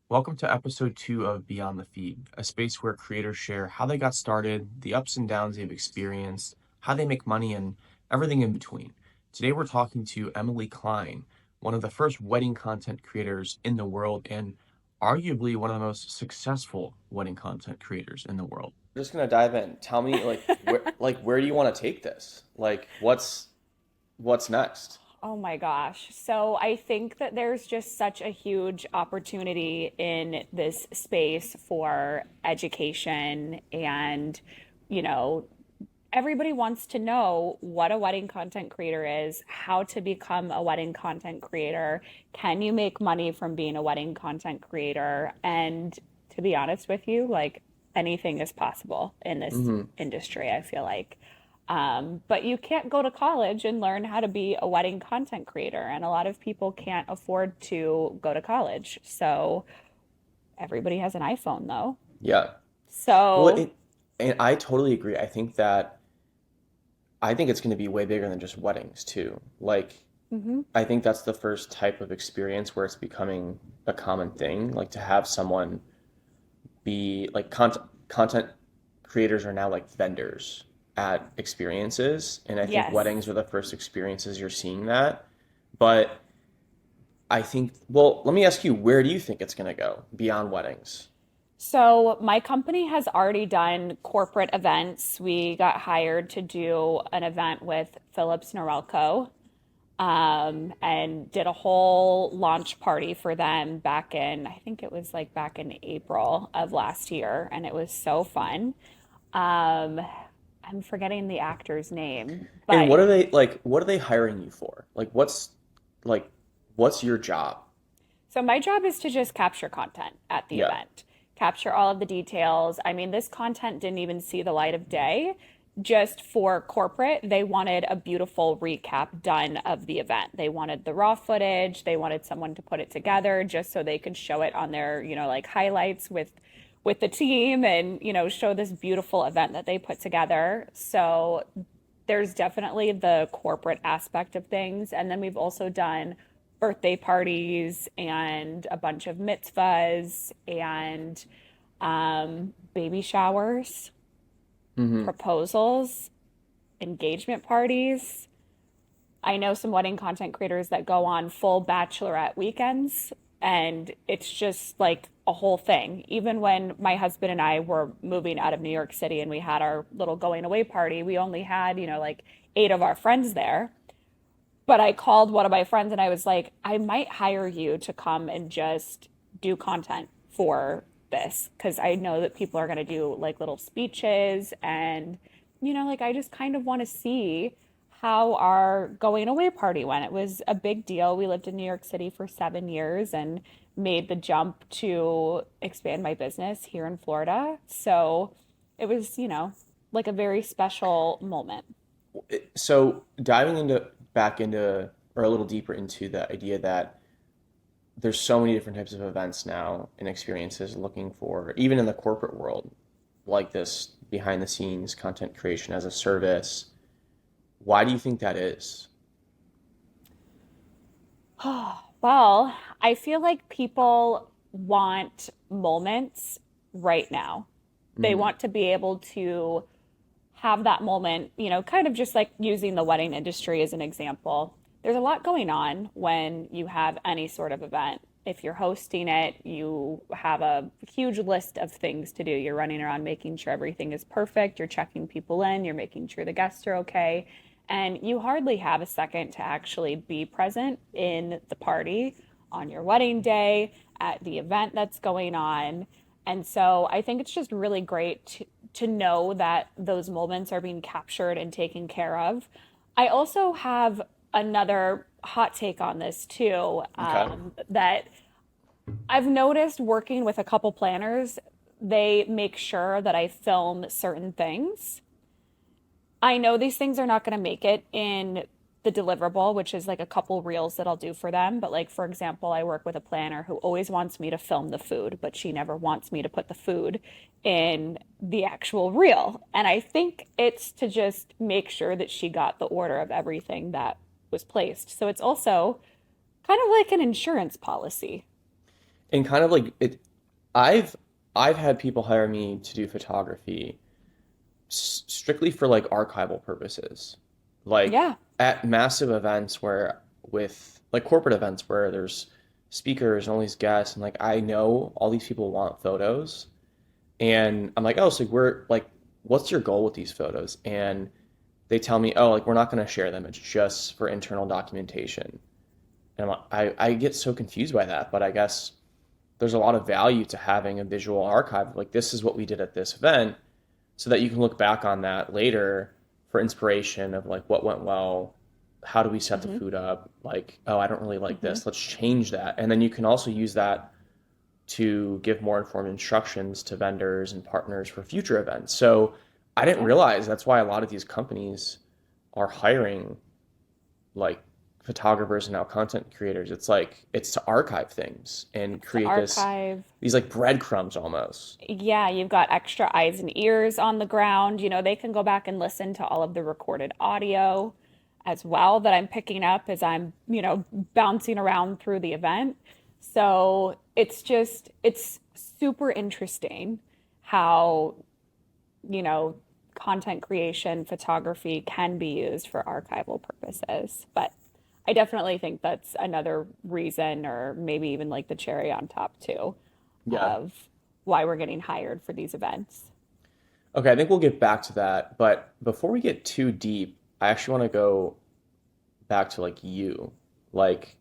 Welcome to episode 2 of Beyond the Feed, a space where creators share how they got started, the ups and downs they've experienced, how they make money, and everything in between. Today we're talking to Emily Cline, one of the first wedding content creators in the world and arguably one of the most successful wedding content creators in the world. We're just gonna dive in. Tell me, where do you want to take this? What's next? Oh my gosh. So I think that there's just such a huge opportunity in this space for education and, you know, everybody wants to know what a wedding content creator is, how to become a wedding content creator. Can you make money from being a wedding content creator? And to be honest with you, like anything is possible in this Hmm. industry, I feel like. But you can't go to college and learn how to be a wedding content creator. And a lot of people can't afford to go to college. So everybody has an iPhone, though. Yeah. Well, So, and I totally agree. I think it's going to be way bigger than just weddings too. mhm. I think that's the first type of experience where it's becoming a common thing. Like to have someone be like content creators are now like vendors at experiences, and I think Yes. weddings are the first experiences you're seeing that. But I think, well, let me ask you, where do you think it's going to go beyond weddings? So my company has already done corporate events. We got hired to do an event with Philips Norelco, and did a whole launch party for them back in, I think it was like back in April of last year, and it was so fun. Um, I'm forgetting the actor's name, And but what are they hiring you for? Like what's your job? so my job is to just capture content at the Yeah. event, capture all of the details. I mean, this content didn't even see the light of day. Just for corporate, they wanted a beautiful recap done of the event. They wanted the raw footage. They wanted someone to put it together just so they could show it on their, like highlights with the team and, show this beautiful event that they put together. So there's definitely the corporate aspect of things. And then we've also done birthday parties and a bunch of mitzvahs and baby showers, Hmm. proposals, engagement parties. I know some wedding content creators that go on full bachelorette weekends, and it's just like a whole thing. Even when my husband and I were moving out of New York City and we had our little going away party, we only had, like 8 of our friends there. But I called one of my friends and I was like, I might hire you to come and just do content for this because I know that people are going to do like little speeches and, like I just kind of want to see how our going away party went. It was a big deal. We lived in New York City for 7 years and made the jump to expand my business here in Florida. So it was, like a very special moment. So diving into back into or a little deeper into the idea that there's so many different types of events now and experiences looking for, even in the corporate world, like this behind the scenes content creation as a service. Why do you think that is? Well, I feel like people want moments right now. They Mm-hmm. want to be able to have that moment, kind of just like using the wedding industry as an example. There's a lot going on when you have any sort of event. If you're hosting it, you have a huge list of things to do. You're running around making sure everything is perfect, you're checking people in, you're making sure the guests are okay, and you hardly have a second to actually be present in the party on your wedding day, at the event that's going on. And so I think it's just really great to know that those moments are being captured and taken care of. I also have another hot take on this too, Okay. that I've noticed working with a couple planners, they make sure that I film certain things. I know these things are not going to make it in the deliverable, which is like a couple reels that I'll do for them. But, like, for example, I work with a planner who always wants me to film the food, but she never wants me to put the food in the actual reel. And I think it's to just make sure that she got the order of everything that was placed. So it's also kind of like an insurance policy. And kind of like it, I've I've had people hire me to do photography strictly for like archival purposes. Like Yeah. at massive events where with like corporate events where there's speakers and all these guests and like I know all these people want photos and I'm like, "Oh, so we're like what's your goal with these photos?" And they tell me, "Oh, like we're not going to share them. It's just for internal documentation." And I get so confused by that, but I guess there's a lot of value to having a visual archive. Like this is what we did at this event so that you can look back on that later for inspiration of like what went well, how do we set the Hmm. food up, like oh I don't really like Hmm. this, let's change that, and then you can also use that to give more informed instructions to vendors and partners for future events. So I didn't Yeah. realize that's why a lot of these companies are hiring like photographers and now content creators. It's like it's to archive things and It's to create this archive. these like breadcrumbs almost. Yeah, you've got extra eyes and ears on the ground. They can go back and listen to all of the recorded audio as well that I'm picking up as I'm, bouncing around through the event. So it's super interesting how, you know, content creation, photography can be used for archival purposes. But I definitely think that's another reason, or maybe even like the cherry on top too, Yeah. of why we're getting hired for these events. Okay, I think we'll get back to that, but before we get too deep, I actually want to go back to like you. Like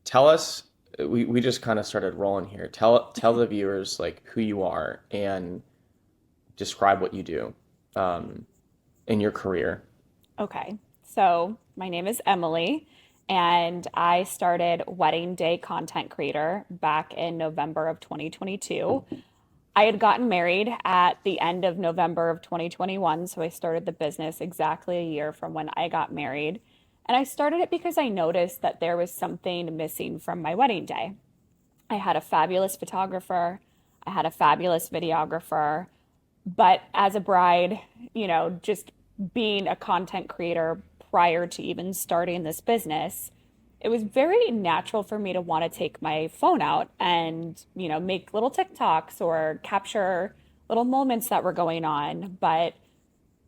tell us we just kind of started rolling here. Tell the viewers like who you are and describe what you do um, in your career. Okay, so my name is Emily, and I started Wedding Day Content Creator back in November of 2022. I had gotten married at the end of November of 2021, so I started the business exactly a year from when I got married. And I started it because I noticed that there was something missing from my wedding day. I had a fabulous photographer, I had a fabulous videographer, but as a bride, just being a content creator prior to even starting this business, it was very natural for me to want to take my phone out and, make little TikToks or capture little moments that were going on. But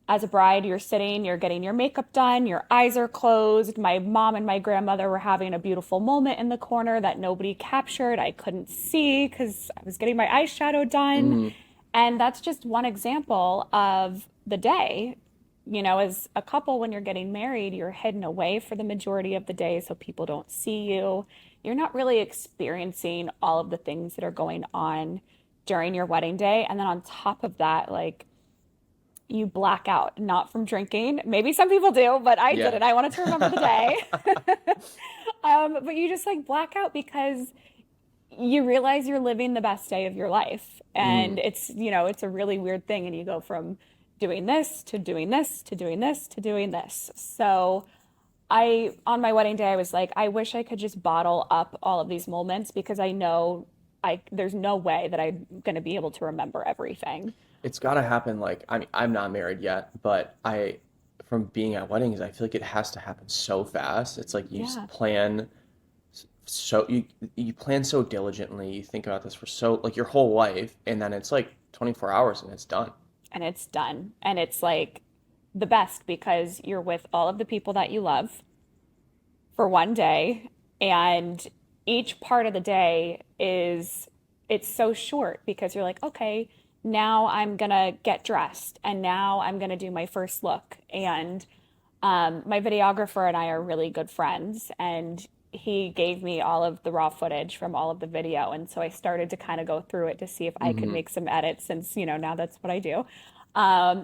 as a bride, you're sitting, you're getting your makeup done, your eyes are closed. My mom and my grandmother were having a beautiful moment in the corner that nobody captured. I couldn't see because I was getting my eyeshadow done. Mm, And that's just one example of the day. As a couple, when you're getting married, you're hidden away for the majority of the day so people don't see you. You're not really experiencing all of the things that are going on during your wedding day. And then on top of that, like, you black out, not from drinking. Maybe some people do, but I yeah. didn't. I wanted to remember the day. But you just like black out because you realize you're living the best day of your life. And Mm. it's a really weird thing. And you go from doing this to doing this to doing this to doing this. So on my wedding day, I was like, I wish I could just bottle up all of these moments because I know there's no way that I'm going to be able to remember everything. It's got to happen like I mean I'm not married yet, but I from being at weddings, I feel like it has to happen so fast. It's like you Yeah. plan so you plan so diligently. You think about this for so like your whole life, and then it's like 24 hours and it's done. And it's done. And it's like the best because you're with all of the people that you love for one day. And each part of the day it's so short because you're like, okay, now I'm gonna get dressed and now I'm gonna do my first look. And my videographer and I are really good friends, and he gave me all of the raw footage from all of the video. And so I started to kind of go through it to see if I could Hmm. make some edits since, now that's what I do.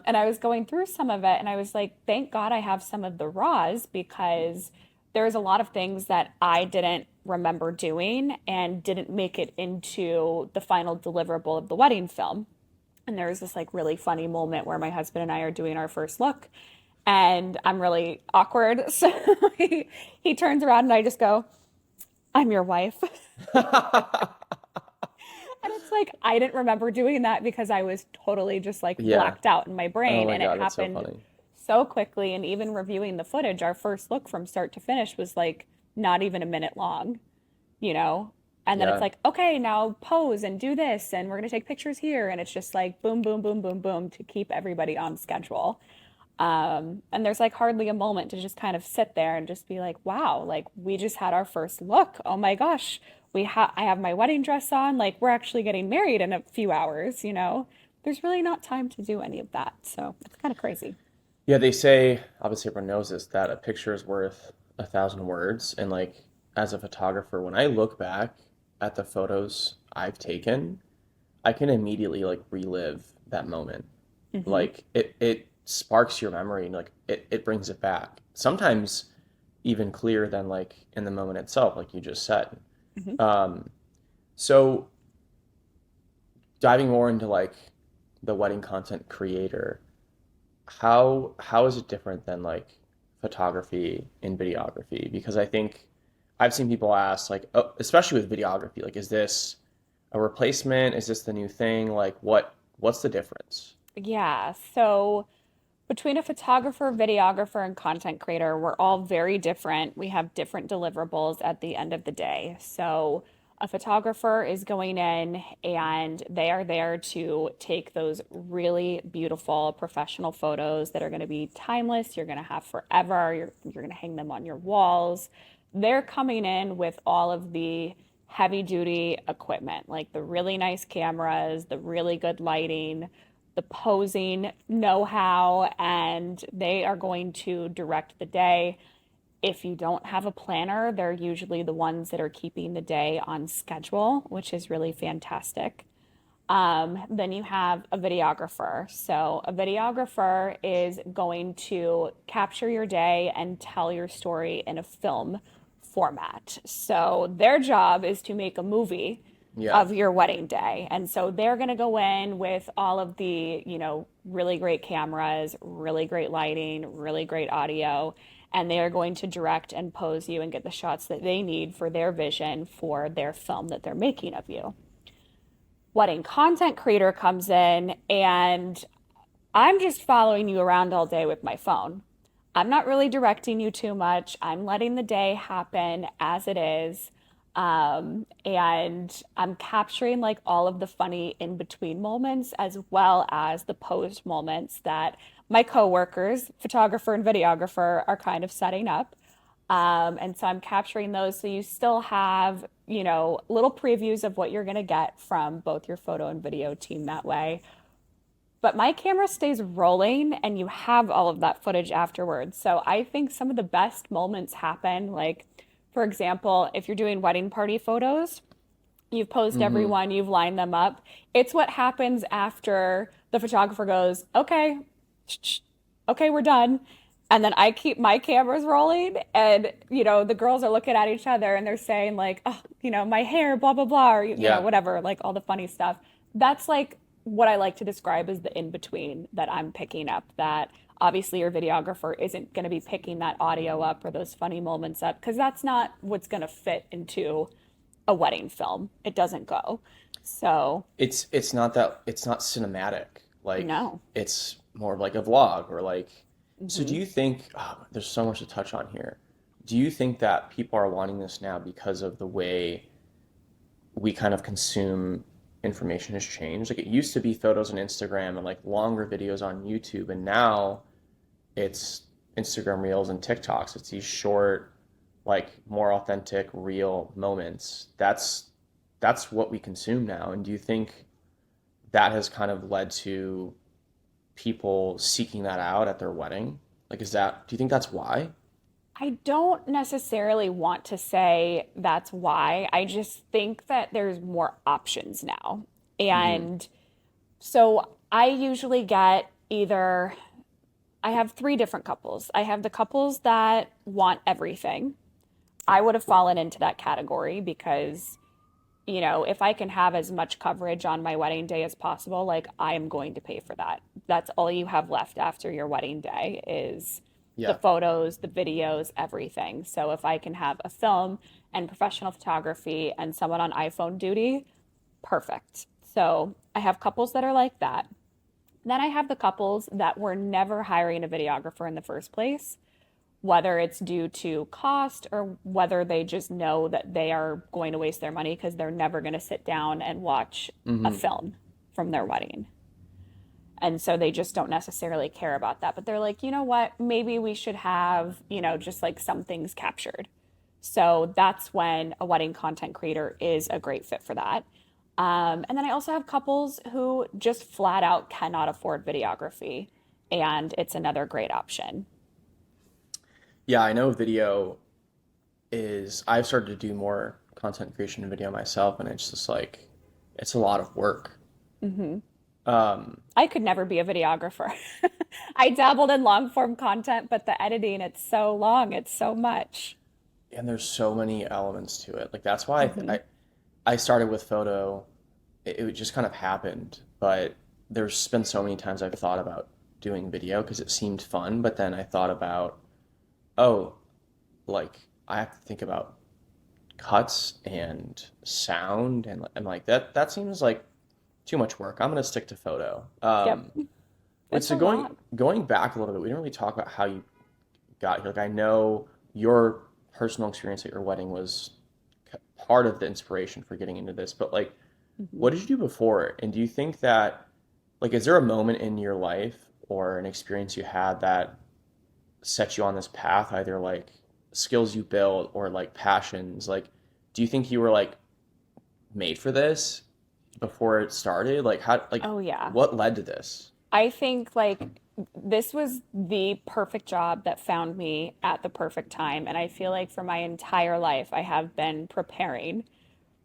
And I was going through some of it and I was like, thank God I have some of the raws because there's a lot of things that I didn't remember doing and didn't make it into the final deliverable of the wedding film. And there was this like really funny moment where my husband and I are doing our first look and I'm really awkward. So he turns around and I just go, I'm your wife. And it's like, I didn't remember doing that because I was totally just like Yeah. blacked out in my Oh brain. my And it God, that's so happened funny. so quickly. And even reviewing the footage, our first look from start to finish was like not even a minute long, you know? And then it's Yeah. like, okay, now pose and do this, and we're going to take pictures here. And it's just like boom, boom, boom, boom, boom to keep everybody on schedule. And there's like hardly a moment to just kind of sit there and just be like, wow, like we just had our first look. Oh my gosh, I have my wedding dress on. Like we're actually getting married in a few hours, you know? There's really not time to do any of that. So it's kind of crazy. Yeah, they say, obviously everyone knows this, that a picture is worth 1,000 words. And like as a photographer, when I look back at the photos I've taken, I can immediately like relive that moment. Hmm. Like it sparks your memory and like it brings it back. Sometimes even clearer than like in the moment itself, like you just said. Hmm. Um, so diving more into like the wedding content creator, how is it different than like photography and videography? Because I think I've seen people ask like, oh, especially with videography, like, is this a replacement? Is this the new thing? Like, what's the difference? Yeah. So between a photographer, videographer, and content creator, we're all very different. We have different deliverables at the end of the day. So, a photographer is going in and they are there to take those really beautiful professional photos that are going to be timeless, you're going to have forever, you're going to hang them on your walls. They're coming in with all of the heavy duty equipment, like the really nice cameras, the really good lighting, the posing know how, and they are going to direct the day. If you don't have a planner, they're usually the ones that are keeping the day on schedule, which is really fantastic. Then you have a videographer. So, a videographer is going to capture your day and tell your story in a film format. So, their job is to make a movie Yeah. of your wedding day. And so they're going to go in with all of the, really great cameras, really great lighting, really great audio, and they are going to direct and pose you and get the shots that they need for their vision for their film that they're making of you. Wedding content creator comes in and I'm just following you around all day with my phone. I'm not really directing you too much. I'm letting the day happen as it is. And I'm capturing like all of the funny in between moments as well as the post moments that my coworkers, photographer and videographer, are kind of setting up. And so I'm capturing those. So you still have, little previews of what you're going to get from both your photo and video team that way. But my camera stays rolling and you have all of that footage afterwards. So I think some of the best moments happen, like, for example, if you're doing wedding party photos, you've posed Mm-hmm. everyone, you've lined them up. It's what happens after the photographer goes, okay, okay, we're done. And then I keep my cameras rolling, and the girls are looking at each other and they're saying, like, oh, my hair, blah, blah, blah, or, Yeah. whatever, like all the funny stuff. That's like what I like to describe as the in between that I'm picking up. That obviously your videographer isn't going to be picking that audio up or those funny moments up because that's not what's going to fit into a wedding film. It doesn't go. So, It's not cinematic. Like no. it's more of like a vlog or like so do Hmm. you think there's so much to touch on here. Do you think that people are wanting this now because of the way we kind of consume information has changed? Like it used to be photos on Instagram and like longer videos on YouTube, and now it's Instagram Reels and TikToks. It's these short, like more authentic, real moments. That's what we consume now. And do you think that has kind of led to people seeking that out at their wedding? Like, do you think that's why? I don't necessarily want to say that's why. I just think that there's more options now. Mm-hmm. And so I usually get either, I have three different couples. I have the couples that want everything. I would have fallen into that category because if I can have as much coverage on my wedding day as possible, like I am going to pay for that. That's all you have left after your wedding day is the Yeah. photos, the videos, everything. So if I can have a film and professional photography and someone on iPhone duty, perfect. So I have couples that are like that. Then I have the couples that were never hiring a videographer in the first place. whether it's due to cost or whether they just know that they are going to waste their money because they're never going to sit down and watch a Hmm. film from their wedding. And so they just don't necessarily care about that. But they're like, you know what? Maybe we should have, just like some things captured. So that's when a wedding content creator is a great fit for that. And then I also have couples who just flat out cannot afford videography, and it's another great option. Yeah, I know video is, I've started to do more content creation and video myself, and it's just like, it's a lot of work. Hmm. Um, I could never be a videographer. I dabbled in long form content, but the editing, it's so long, it's so much. and there's so many elements to it. Like that's why Hmm. I started with photo. It just kind of happened, but there's been so many times I've thought about doing video because it seemed fun, but then I thought about, oh, like I have to think about cuts and sound and like that seems like too much work. I'm gonna stick to photo. Yep, But it's so a going lot. going back a little bit, we didn't really talk about how you got here. Like I know your personal experience at your wedding was part of the inspiration for getting into this, but like Hmm. what did you do before? And do you think that like is there a moment in your life or an experience you had that set you on this path, either like skills you built or like passions? Like do you think you were like made for this before it started? Like how like Oh, yeah. what led to this? I think like this was the perfect job that found me at the perfect time. And I feel like for my entire life, I have been preparing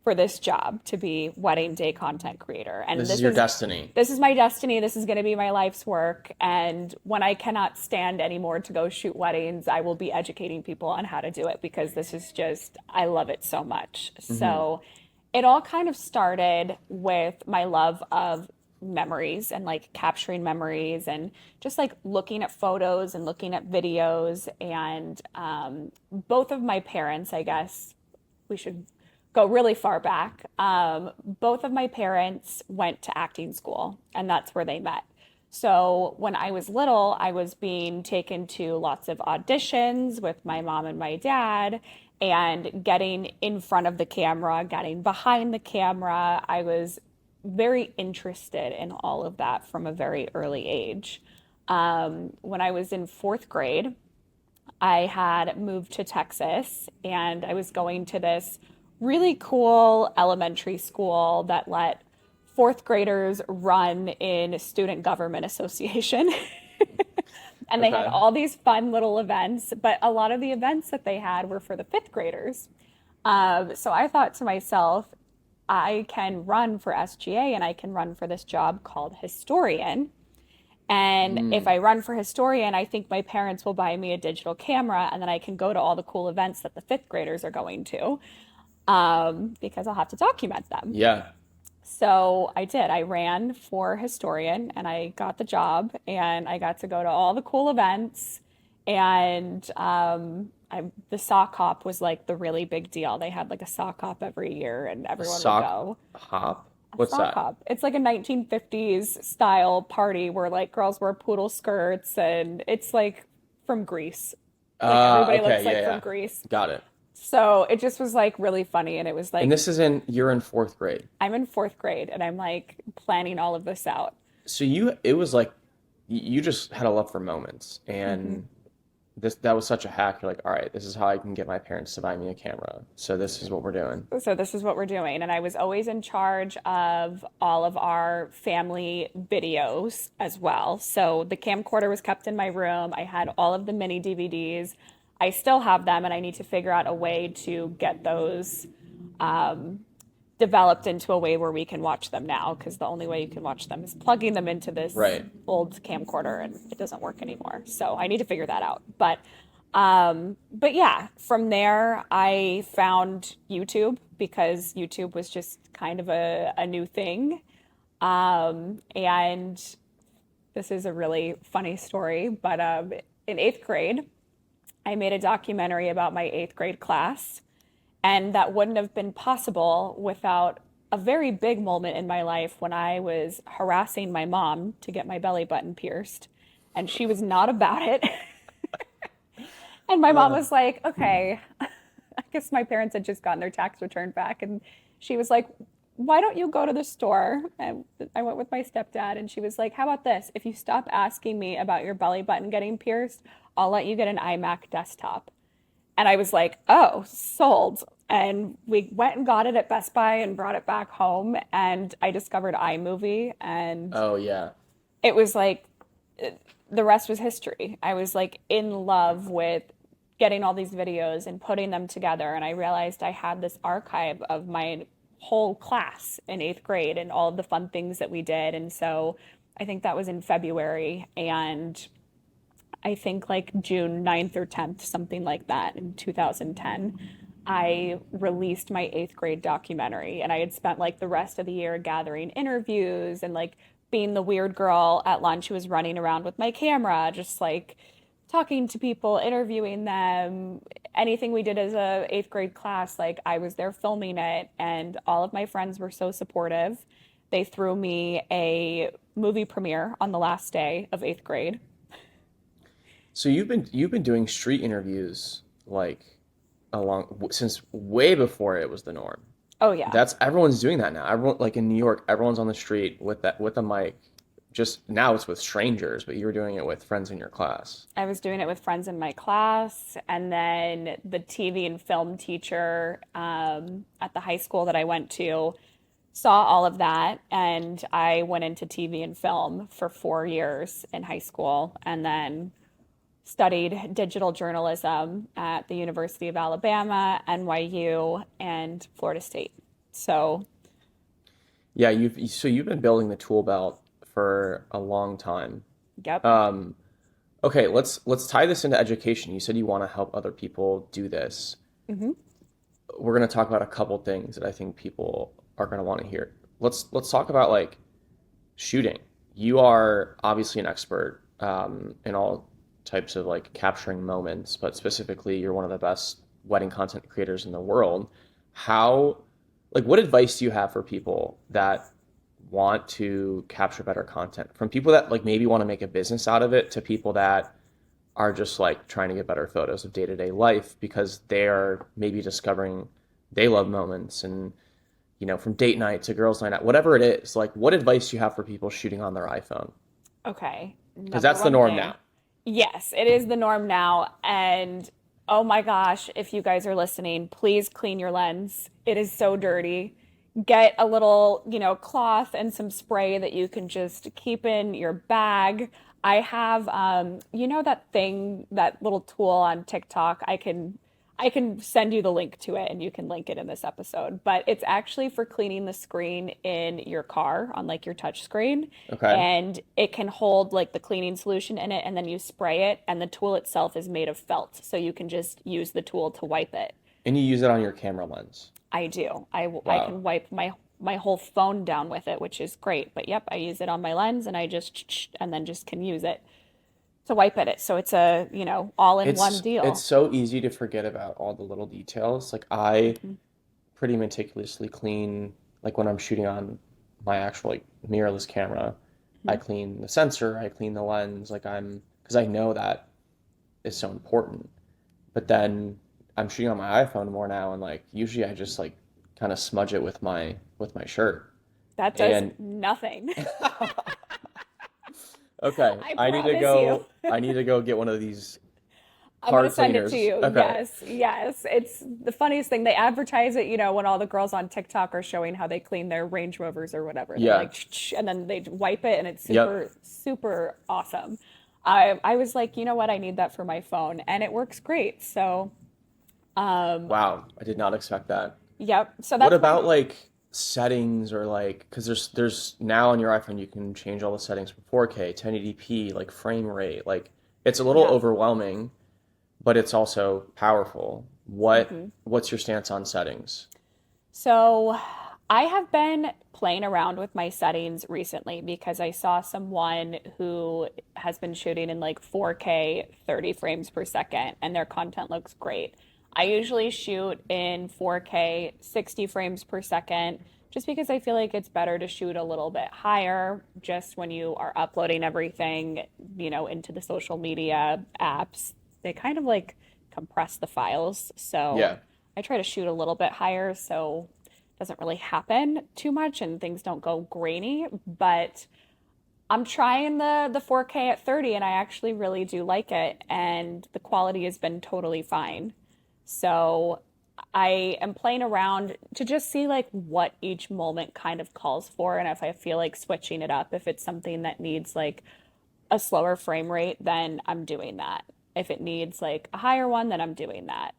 for this job to be wedding day content creator. And This is your destiny. this is my destiny. This is going to be my life's work. And when I cannot stand anymore to go shoot weddings, I will be educating people on how to do it because this is just, I love it so much. Hmm. So it all kind of started with my love of memories and like capturing memories and just like looking at photos and looking at videos. And both of my parents, I guess we should go really far back. Both of my parents went to acting school, and that's where they met. So when I was little, I was being taken to lots of auditions with my mom and my dad, and getting in front of the camera, getting behind the camera. I was very interested in all of that from a very early age. When I was in fourth grade, I had moved to Texas and I was going to this really cool elementary school that let fourth graders run in student government association. And they had Okay. all these fun little events, but a lot of the events that they had were for the fifth graders. So I thought to myself, I can run for SGA and I can run for this job called historian. And if Mm. I run for historian, I think my parents will buy me a digital camera and then I can go to all the cool events that the fifth graders are going to because I'll have to document them. Yeah. So I did. I ran for historian and I got the job and I got to go to all the cool events. And the sock hop was like the really big deal. They had like a sock hop every year and A everyone would sock go. hop? A What's sock that? hop. It's like a 1950s style party where like girls wear poodle skirts and it's like from Greece. Like everybody looks Okay, yeah, like from yeah. Greece. Got it. So it just was like really funny and it was And like this is in you're in fourth grade. I'm in fourth grade and I'm like planning all of this out. So it was like you just had a love for moments Hmm. and this that was such a hack. You're like, all right, this is how I can get my parents to buy me a camera. So this is what we're doing. So this is what we're doing. And I was always in charge of all of our family videos as well. So the camcorder was kept in my room. I had all of the mini DVDs. I still have them, and I need to figure out a way to get those developed into a way where we can watch them now, because the only way you can watch them is plugging them into this Right. old camcorder, and it doesn't work anymore. So I need to figure that out. But yeah, from there I found YouTube because YouTube was just kind of a new thing. And this is a really funny story, but in eighth grade, I made a documentary about my eighth grade class, and that wouldn't have been possible without a very big moment in my life when I was harassing my mom to get my belly button pierced, and she was not about it. And my mom Uh, was like, okay, I guess my parents had just gotten their tax return back. And she was like, why don't you go to the store? And I went with my stepdad, and she was like, how about this? If you stop asking me about your belly button getting pierced, I'll let you get an iMac desktop. And I was like, oh, sold. And we went and got it at Best Buy and brought it back home. And I discovered iMovie, and oh yeah. it was like the rest was history. I was like in love with getting all these videos and putting them together. And I realized I had this archive of my whole class in eighth grade and all of the fun things that we did. And so I think that was in February. And I think like June 9th or 10th, something like that in 2010, I released my eighth grade documentary. And I had spent like the rest of the year gathering interviews and like being the weird girl at lunch who was running around with my camera, just like talking to people, interviewing them. Anything we did as a eighth grade class, like I was there filming it, and all of my friends were so supportive. They threw me a movie premiere on the last day of eighth grade. So you've been doing street interviews like along since way before it was the norm. Oh yeah. That's everyone's doing that now. Everyone like in New York, everyone's on the street with that with a mic. Just now it's with strangers, but you were doing it with friends in your class. I was doing it with friends in my class, and then the TV and film teacher at the high school that I went to saw all of that, and I went into TV and film for 4 years in high school, and then studied digital journalism at the University of Alabama, NYU, and Florida State. So, Yeah, you've been building the tool belt for a long time. yep. Um, okay, let's tie this into education. You said you want to help other people do this. Hmm. We're going to talk about a couple things that I think people are going to want to hear. Let's talk about like shooting. You are obviously an expert in all types of like capturing moments, but specifically, you're one of the best wedding content creators in the world. How, like, what advice do you have for people that want to capture better content? From people that like maybe want to make a business out of it to people that are just like trying to get better photos of day-to-day life because they're maybe discovering they love moments and from date night to girls night out, whatever it is, like what advice do you have for people shooting on their iPhone? Okay. Because Number that's the one norm thing. now. Yes, it is the norm now. And oh my gosh, if you guys are listening, please clean your lens. It is so dirty. Get a little, cloth and some spray that you can just keep in your bag. I have, that thing, that little tool on TikTok. I can send you the link to it and you can link it in this episode. But it's actually for cleaning the screen in your car on like your touch screen. Okay. And it can hold like the cleaning solution in it, and then you spray it, and the tool itself is made of felt. So you can just use the tool to wipe it. And you use it on your camera lens. I do. I Wow. can wipe my whole phone down with it, which is great. But yep, I use it on my lens, and I just and then just can use it to wipe at it. So it's a, all in one It's deal. so easy to forget about all the little details. Like I Mhm. pretty meticulously clean, like when I'm shooting on my actual like mirrorless camera, I Mhm. clean the sensor, I clean the lens, like because I know that is so important. But then I'm shooting on my iPhone more now, and like usually I just like kind of smudge it with my shirt. That does And nothing. okay, I promise you. I need to go get one of these I'm gonna car send it to cleaners. you. Okay. Yes, yes. It's the funniest thing. They advertise it, when all the girls on TikTok are showing how they clean their Range Rovers or whatever. They're Yeah. like, and then they wipe it, and it's Yep. super, super awesome. I was like, you know what? I need that for my phone, and it works great. So, um, Wow, I did not expect that. yep. So What that's my about like settings or like because there's now on your iPhone you can change all the settings from 4K, 1080p, like frame rate. Like it's a little yeah. overwhelming, but it's also powerful. Hmm. What's your stance on settings? So I have been playing around with my settings recently because I saw someone who has been shooting in like 4K 30 frames per second, and their content looks great. I usually shoot in 4K 60 frames per second just because I feel like it's better to shoot a little bit higher just when you are uploading everything, into the social media apps. They kind of like compress the files. So Yeah. I try to shoot a little bit higher so it doesn't really happen too much and things don't go grainy. But I'm trying the 4K at 30 and I actually really do like it and the quality has been totally fine. So I am playing around to just see like what each moment kind of calls for and if I feel like switching it up, if it's something that needs like a slower frame rate, then I'm doing that. If it needs like a higher one, then I'm doing that.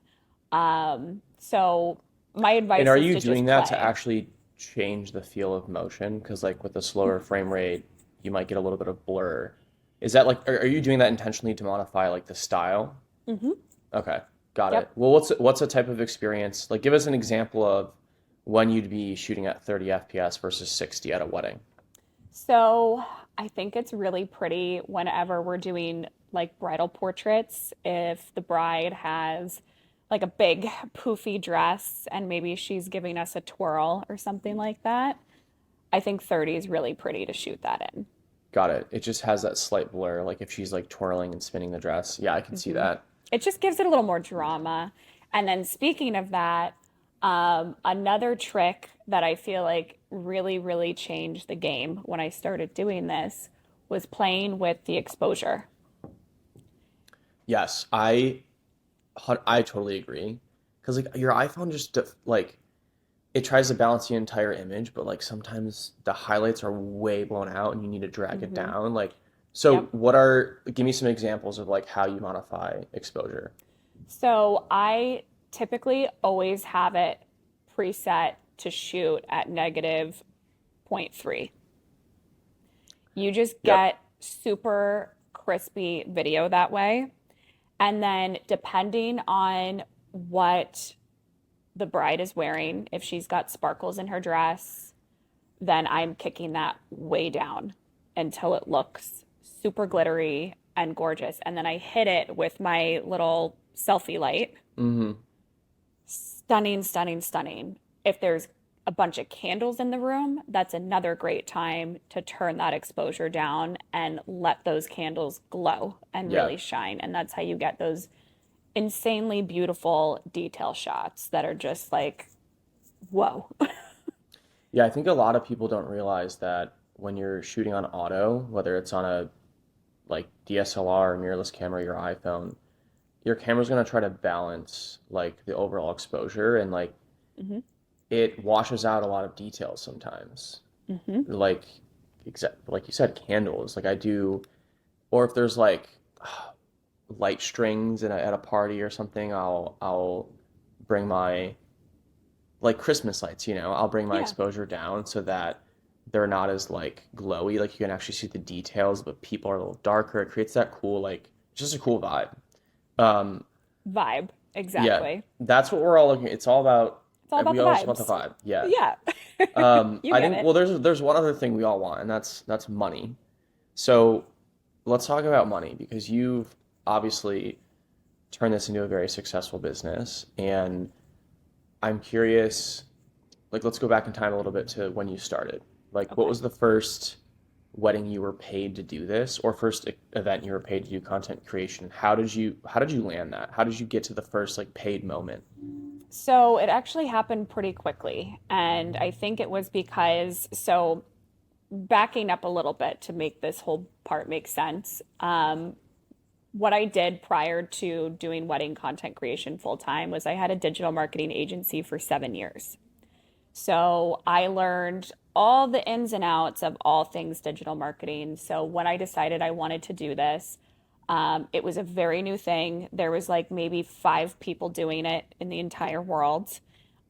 So my And advice are is you to doing just that to play. actually change the feel of motion? Because like with the slower frame rate, you might get a little bit of blur. Is that like, are you doing that intentionally to modify like the style? Hmm. Okay, got it. Yep. Well, what's a type of experience? Like, give us an example of when you'd be shooting at 30 FPS versus 60 at a wedding. So I think it's really pretty whenever we're doing like bridal portraits. If the bride has like a big poofy dress and maybe she's giving us a twirl or something like that, I think 30 is really pretty to shoot that in. Got it. It just has that slight blur, like if she's like twirling and spinning the dress. Yeah, I can see Hmm. that. It just gives it a little more drama. And then speaking of that, another trick that I feel like really, really changed the game when I started doing this was playing with the exposure. Yes, I totally agree. Because like your iPhone just like it tries to balance the entire image, but like sometimes the highlights are way blown out and you need to drag it Hmm. down. Like, so Yep. give me some examples of like how you modify exposure. So I typically always have it preset to shoot at negative zero point 0.3. You just Yep. get super crispy video that way. And then depending on what the bride is wearing, if she's got sparkles in her dress, then I'm kicking that way down until it looks super glittery and gorgeous. And then I hit it with my little selfie light. Hmm. Stunning, stunning, stunning. If there's a bunch of candles in the room, that's another great time to turn that exposure down and let those candles glow and Yeah. really shine. And that's how you get those insanely beautiful detail shots that are just like, whoa. Yeah, I think a lot of people don't realize that when you're shooting on auto, whether it's on a like DSLR or mirrorless camera, your iPhone, your camera's gonna try to balance like the overall exposure and like Hmm. it washes out a lot of details sometimes. Hmm. Like like you said, candles. Like I do, or if there's like light strings at a party or something, I'll bring my like Christmas lights, I'll bring my Yeah. exposure down so that they're not as like glowy. Like you can actually see the details, but people are a little darker. It creates that cool, like just a cool vibe. Um, Vibe. yeah, Exactly. that's what we're all looking. It's all about. It's all about We the all just want the vibes. vibe. Yeah. Yeah. You I get think it. well, there's one other thing we all want, and that's money. So let's talk about money because you've obviously turned this into a very successful business, and I'm curious, like let's go back in time a little bit to when you started. Like what Okay. was the first wedding you were paid to do this or first event you were paid to do content creation? How did you land that? How did you get to the first like paid moment? So it actually happened pretty quickly. And I think it was because, so backing up a little bit to make this whole part make sense, what I did prior to doing wedding content creation full time was I had a digital marketing agency for 7 years. So I learned all the ins and outs of all things digital marketing. So when I decided I wanted to do this, it was a very new thing. There was like maybe five people doing it in the entire world.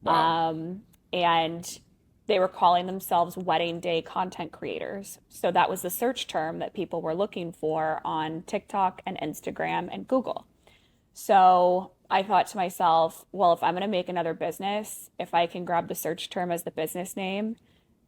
Wow. And they were calling themselves wedding day content creators. So that was the search term that people were looking for on TikTok and Instagram and Google. So I thought to myself, well, if I'm going to make another business, if I can grab the search term as the business name,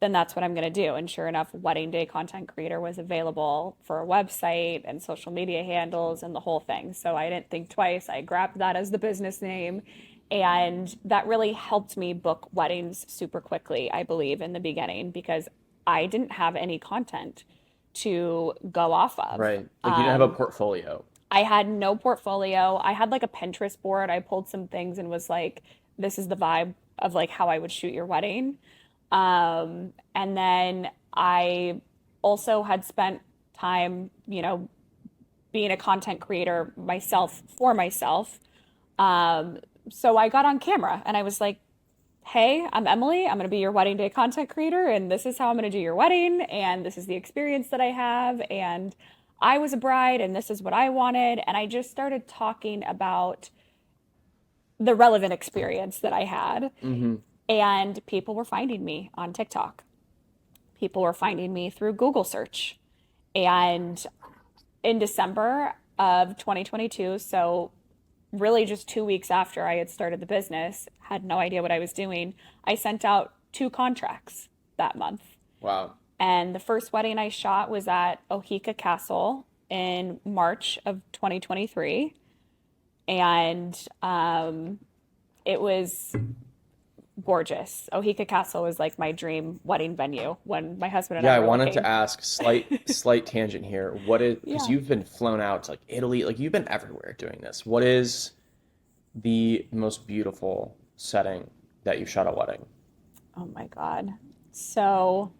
then that's what I'm going to do. And sure enough, Wedding Day Content Creator was available for a website and social media handles and the whole thing. So I didn't think twice. I grabbed that as the business name. And that really helped me book weddings super quickly, I believe, in the beginning, because I didn't have any content to go off of. Right. Like you didn't have a portfolio. I had no portfolio. I had like a Pinterest board. I pulled some things and was like, this is the vibe of like how I would shoot your wedding. And then I also had spent time, being a content creator myself for myself. Um, so I got on camera and I was like, hey, I'm Emily. I'm going to be your wedding day content creator, and this is how I'm going to do your wedding, and this is the experience that I have. And I was a bride, and this is what I wanted. And I just started talking about the relevant experience that I had. Hmm. And people were finding me on TikTok. People were finding me through Google search. And in December of 2022, so really just 2 weeks after I had started the business, had no idea what I was doing, I sent out two contracts that month. Wow. And the first wedding I shot was at Ohika Castle in March of 2023. And it was gorgeous. Ohika Castle was like my dream wedding venue when my husband and Yeah, I I were wanted to looking. ask slight tangent here. What is, because Yeah. you've been flown out to like Italy, like you've been everywhere doing this. What is the most beautiful setting that you've shot a wedding? Oh my God. So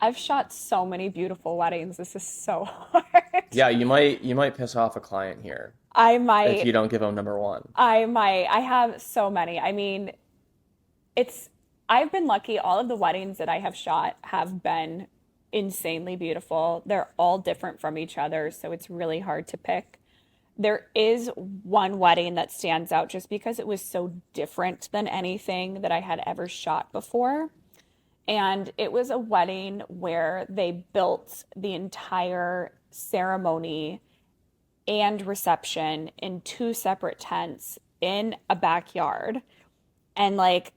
I've shot so many beautiful weddings. This is so hard. Yeah, you might piss off a client here I if might, you don't give them number one. I have so many. I mean, it's, I've been lucky. All of the weddings that I have shot have been insanely beautiful. They're all different from each other, so it's really hard to pick. There is one wedding that stands out just because it was so different than anything that I had ever shot before. And it was a wedding where they built the entire ceremony and reception in two separate tents in a backyard. And like,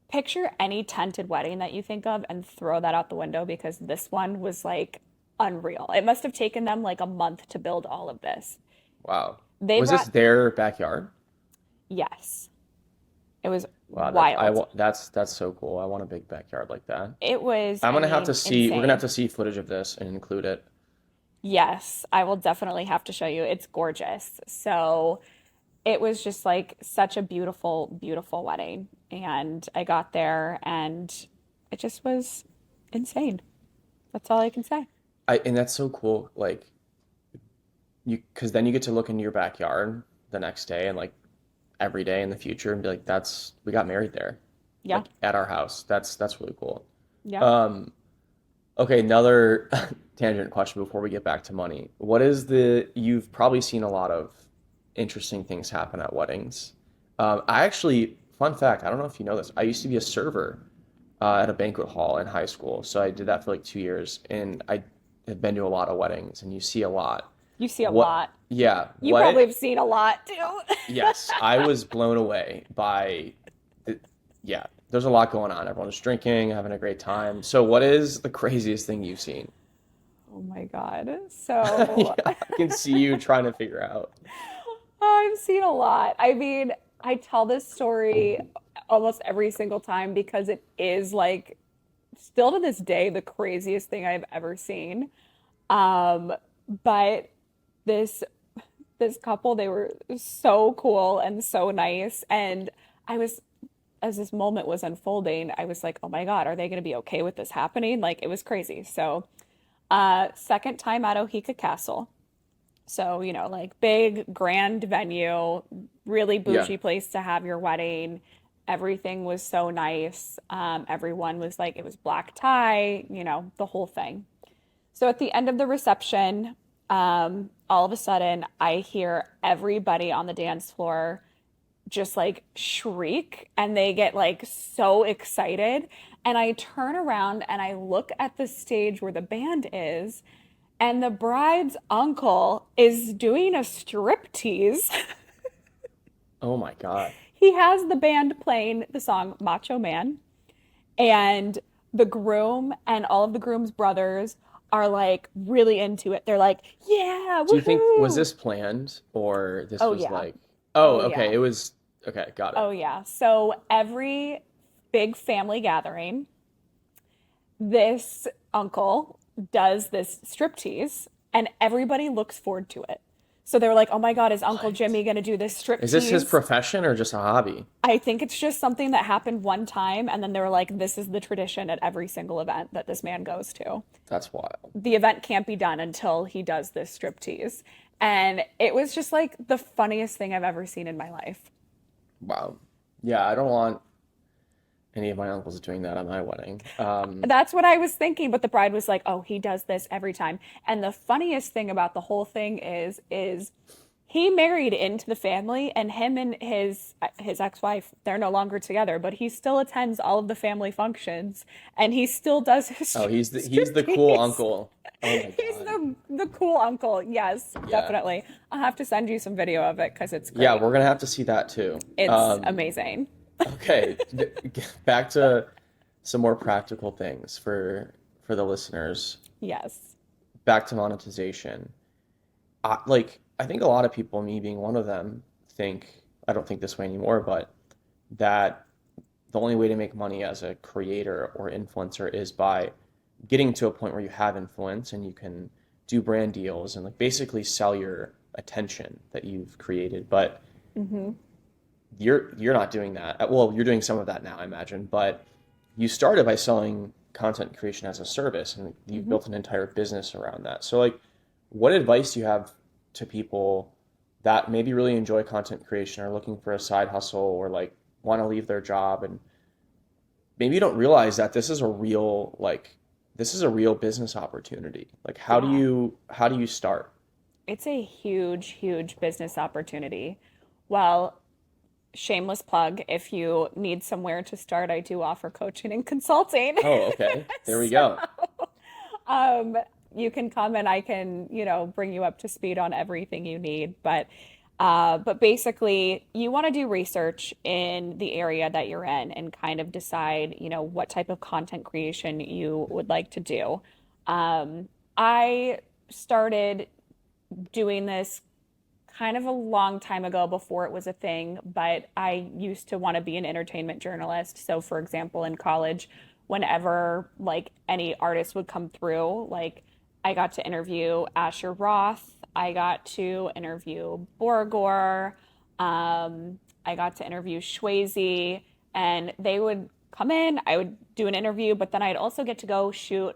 picture any tented wedding that you think of and throw that out the window because this one was like unreal. It must have taken them like a month to build all of this. Wow. They Was this brought, their backyard? yes, it was Wow, wild. that's so cool. I want a big backyard like that. It was, I'm I gonna have to mean, see. We're gonna have insane. to see footage of this and include it. Yes, I will definitely have to show you. It's gorgeous. So it was just like such a beautiful, beautiful wedding. And I got there and it just was insane. That's all I can say. And that's so cool. Like because then you get to look into your backyard the next day and like every day in the future and be like, that's we got married there, Yeah. like at our house. That's really cool. Yeah. Um, okay, another tangent question before we get back to money. What is you've probably seen a lot of interesting things happen at weddings. I actually, fun fact, I don't know if you know this, I used to be a server at a banquet hall in high school. So I did that for like 2 years, and I have been to a lot of weddings, and you see a lot. You see a What, lot. yeah, You probably what, have seen a lot too. yes, I was blown away by the, yeah, there's a lot going on. Everyone's drinking, having a great time. So what is the craziest thing you've seen? Oh my God. Yeah, So I can see you trying to figure out. I've seen a lot. I mean, I tell this story almost every single time because it is like still to this day the craziest thing I've ever seen. Um, but this this couple, they were so cool and so nice. And I was, as this moment was unfolding, I was like, oh my God, are they going to be okay with this happening? Like it was crazy. So, second time at Ohika Castle. So, like big, grand venue, really Yeah. bougie place to have your wedding. Everything was so nice. Everyone was like, it was black tie, the whole thing. So at the end of the reception, all of a sudden, I hear everybody on the dance floor just like shriek and they get like so excited. And I turn around and I look at the stage where the band is, and the bride's uncle is doing a striptease. Oh my God. He has the band playing the song Macho Man, and the groom and all of the groom's brothers are like really into it. They're like, yeah, Do you think was woohoo. this planned or this Oh, was yeah. like, oh, Oh, okay, yeah. it was okay, got it. Oh, yeah. So every big family gathering, this uncle does this striptease and everybody looks forward to it. So they were like, "Oh my God, is Uncle What? Jimmy gonna do this Is this his striptease?" profession or just a hobby? I think it's just something that happened one time, and then they were like, "This is the tradition at every single event that this man goes to. That's wild. The event can't be done until he does this striptease." And it was just like the funniest thing I've ever seen in my life. Wow. Yeah, I don't want any of my uncles doing that at my wedding. That's what I was thinking, but the bride was like, "Oh, he does this every time." And the funniest thing about the whole thing is he married into the family, and him and his ex-wife, they're no longer together, but he still attends all of the family functions and he still does his Oh, he's the cool striptease. uncle. Oh my He's God. the cool uncle. Yes, Yeah. definitely. I'll have to send you some video of it because it's Yeah, great. we're gonna have to see that too. It's amazing. Okay, back to some more practical things for the listeners. Yes. Back to monetization. I think a lot of people, me being one of them, think I don't think this way anymore, but that the only way to make money as a creator or influencer is by getting to a point where you have influence and you can do brand deals and like basically sell your attention that you've created. But Hmm. you're not doing that. Well, you're doing some of that now, I imagine, but you started by selling content creation as a service and you've Hmm. built an entire business around that. So like what advice do you have to people that maybe really enjoy content creation or looking for a side hustle or like want to leave their job and maybe you don't realize that this is a real business opportunity. Like Yeah. how do you start? It's a huge, huge business opportunity. Well, shameless plug, if you need somewhere to start, I do offer coaching and consulting. Oh, okay. There we So, go. um, you can come and I can, bring you up to speed on everything you need. But basically, you want to do research in the area that you're in and kind of decide, what type of content creation you would like to do. I started doing this kind of a long time ago before it was a thing, but I used to want to be an entertainment journalist. So, for example, in college, whenever like any artist would come through, like I got to interview Asher Roth, I got to interview Borgor, I got to interview Shwazy, and they would come in, I would do an interview, but then I'd also get to go shoot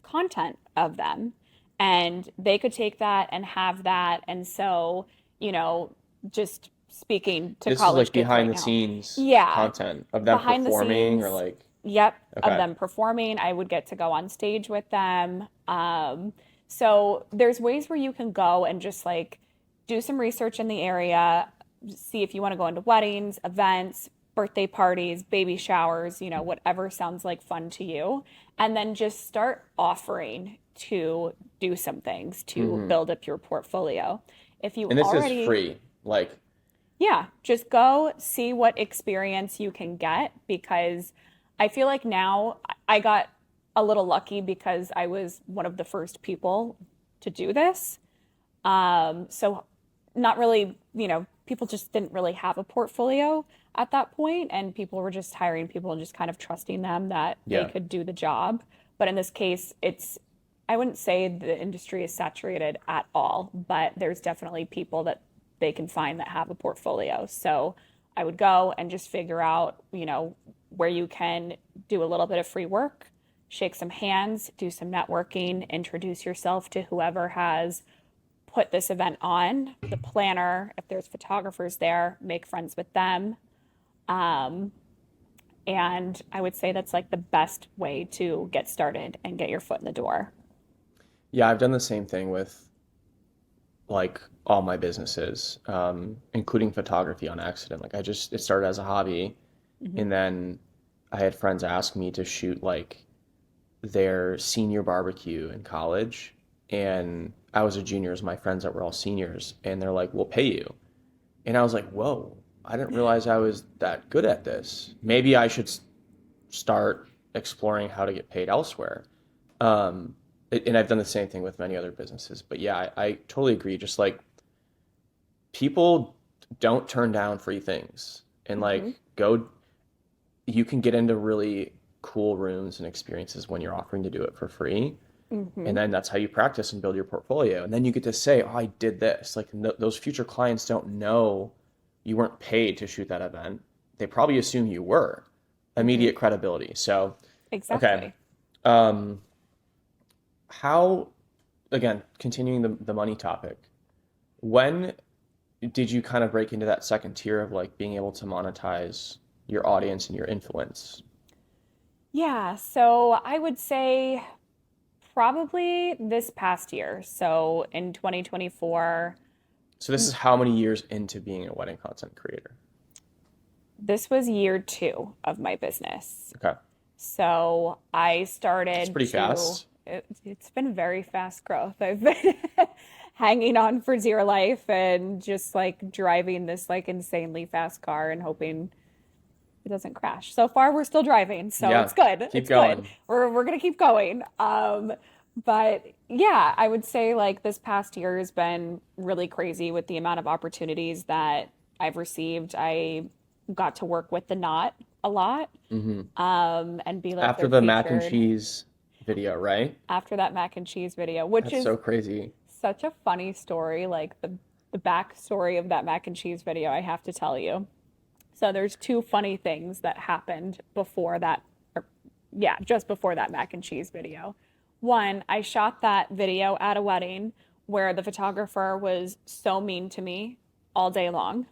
content of them and they could take that and have that. And so, you know, just speaking to This is college like kids behind right the now. scenes Yeah, content of them behind the performing or scenes, like yep, of okay. them performing. I would get to go on stage with them. So there's ways where you can go and just like do some research in the area, see if you want to go into weddings, events, birthday parties, baby showers, whatever sounds like fun to you. And then just start offering to do some things to Hmm. build up your portfolio. If you And this is already, free. Like yeah, just go see what experience you can get because I feel like now I got a little lucky because I was one of the first people to do this. So not really, people just didn't really have a portfolio at that point, and people were just hiring people and just kind of trusting them that they yeah. could do the job. But in this case, I wouldn't say the industry is saturated at all, but there's definitely people that they can find that have a portfolio. So I would go and just figure out, where you can do a little bit of free work, shake some hands, do some networking, introduce yourself to whoever has put this event on, the planner, if there's photographers there, make friends with them. Um, and I would say that's like the best way to get started and get your foot in the door. Yeah, I've done the same thing with like all my businesses, including photography on accident. Like it started as a hobby Hmm. and then I had friends ask me to shoot like their senior barbecue in college and I was a junior as my friends that were all seniors and they're like, "We'll pay you." And I was like, "Whoa, I didn't realize I was that good at this. Maybe I should start exploring how to get paid elsewhere." Um, and I've done the same thing with many other businesses. But yeah, I totally agree. Just like people don't turn down free things and Hmm. like you can get into really cool rooms and experiences when you're offering to do it for free. And Hmm. then that's how you practice and build your portfolio. And then you get to say, oh, I did this. Like those future clients don't know you weren't paid to shoot that event. They probably assume you were. Hmm. Immediate credibility. So, okay. Exactly. Um, how, again, continuing the money topic, when did you kind of break into that second tier of like being able to monetize your audience and your influence? Yeah, so I would say probably this past year. So in 2024, So this is how many years into being a wedding content creator? this was year two of my business. Okay. So I That's started pretty to, fast. it's been very fast growth. I've been hanging on for dear life and just like driving this like insanely fast car and hoping it doesn't crash. So far, we're still driving, so Yeah. it's good. Keep It's good. going. We're gonna keep going. But yeah, I would say like this past year has been really crazy with the amount of opportunities that I've received. I got to work with the Knot a lot, Hmm. and be like After their the mac and featured cheese video, right? after that mac and cheese video, which That's is so crazy. such a funny story. Like the backstory of that mac and cheese video, I have to tell you. So there's two funny things that happened before that, or yeah, just before that mac and cheese video. One, I shot that video at a wedding where the photographer was so mean to me all day long.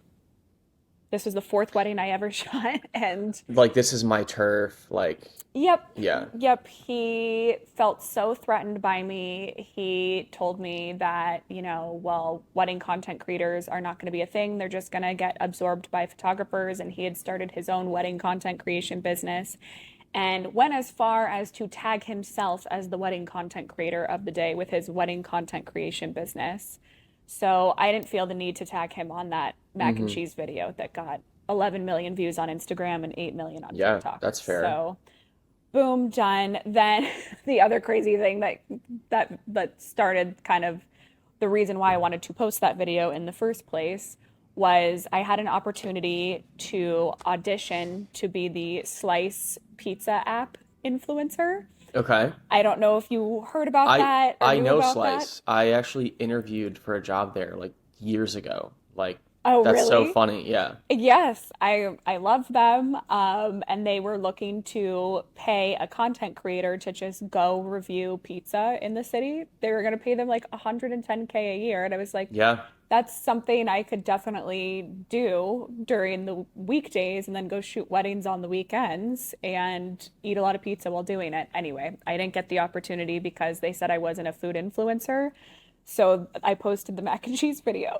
This was the fourth wedding I ever shot, and Like this is my turf. Like, yep, yeah. yep. He felt so threatened by me. He told me that, well, wedding content creators are not going to be a thing. They're just going to get absorbed by photographers. And he had started his own wedding content creation business and went as far as to tag himself as the wedding content creator of the day with his wedding content creation business. So I didn't feel the need to tag him on that mac and Hmm. cheese video that got 11 million views on Instagram and 8 million on Yeah, TikTok. that's fair. So boom, done. Then the other crazy thing that started kind of the reason why I wanted to post that video in the first place was I had an opportunity to audition to be the Slice pizza app influencer. Okay. I don't know if you heard about I that or I knew know about that. Slice. I actually interviewed for a job there like years ago. Like Oh, that's so really? funny. Yeah. Yes, I love them. And they were looking to pay a content creator to just go review pizza in the city. They were going to pay them like 110K a year, and I was like, Yeah. that's something I could definitely do during the weekdays and then go shoot weddings on the weekends and eat a lot of pizza while doing it. Anyway, I didn't get the opportunity because they said I wasn't a food influencer. So I posted the mac and cheese video.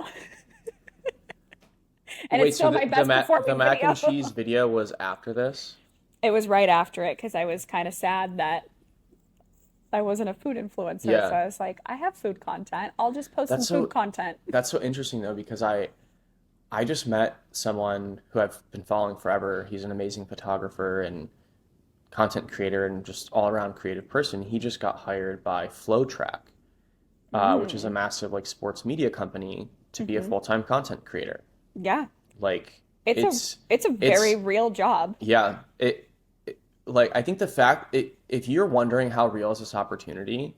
And it's Wait, so still my best the performing mac and cheese video. video was after this? It was right after it because I was kind of sad that I wasn't a food influencer. So Yeah. I was like, I have food content. I'll just post some That's food so content. that's so interesting though because I just met someone who I've been following forever. He's an amazing photographer and content creator and just all around creative person. He just got hired by which is a Mm. massive like sports media company to be a Hmm. full-time content creator. Yeah. Like It's a it's it's a very it's real job. yeah, like I think the fact if you're wondering how real is this opportunity,